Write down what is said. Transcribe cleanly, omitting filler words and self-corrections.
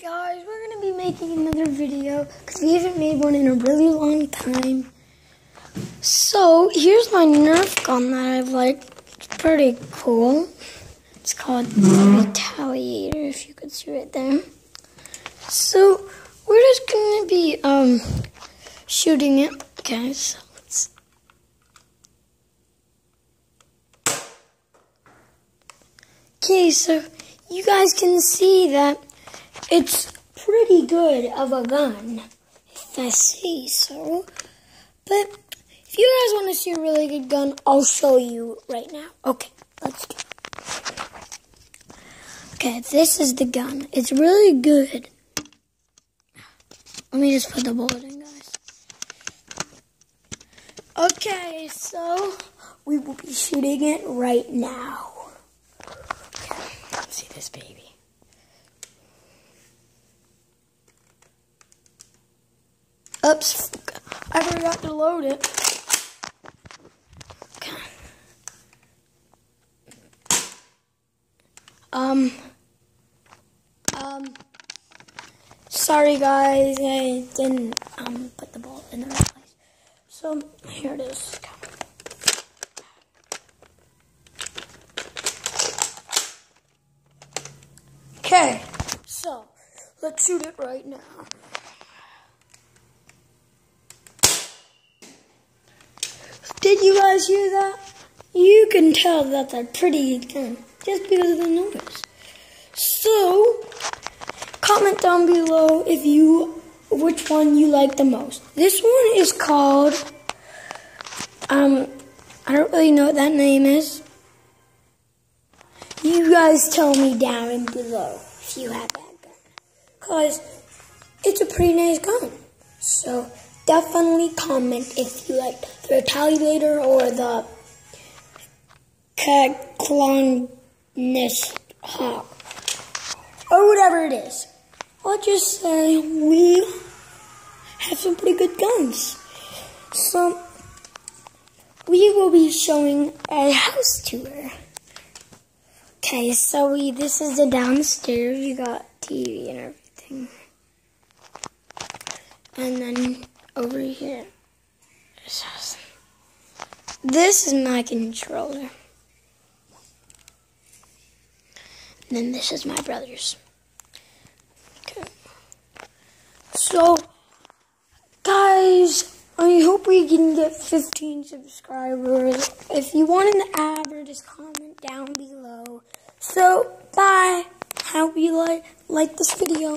Guys, we're going to be making another video because we haven't made one in a really long time. So, here's my Nerf gun that I like. It's pretty cool. It's called the Retaliator, if you could see it there. So, we're just going to be shooting it. Okay, so let's... Okay, so you guys can see that it's pretty good of a gun, if I say so. But if you guys want to see a really good gun, I'll show you right now. Okay, let's do it. Okay, this is the gun. It's really good. Let me just put the bullet in, guys. Okay, so we will be shooting it right now. Okay, let's see this baby. Oops, I forgot to load it. Okay. Sorry guys, I didn't put the bullet in the right place. So here it is. Okay, so let's shoot it right now. Did you guys hear that? You can tell that's a pretty gun just because of the noise. So, comment down below which one you like the most. This one is called, I don't really know what that name is. You guys tell me down below if you have that gun. Because it's a pretty nice gun. So, definitely comment if you like the Retaliator or the Clonus Hawk or whatever it is. I'll just say we have some pretty good guns. So we will be showing a house tour. Okay, so this is the downstairs. You got TV and everything. And then over here, this is my controller. And then this is my brother's. Okay. So, guys, I hope we can get 15 subscribers. If you want an ad, just comment down below. So, bye. Hope you like this video.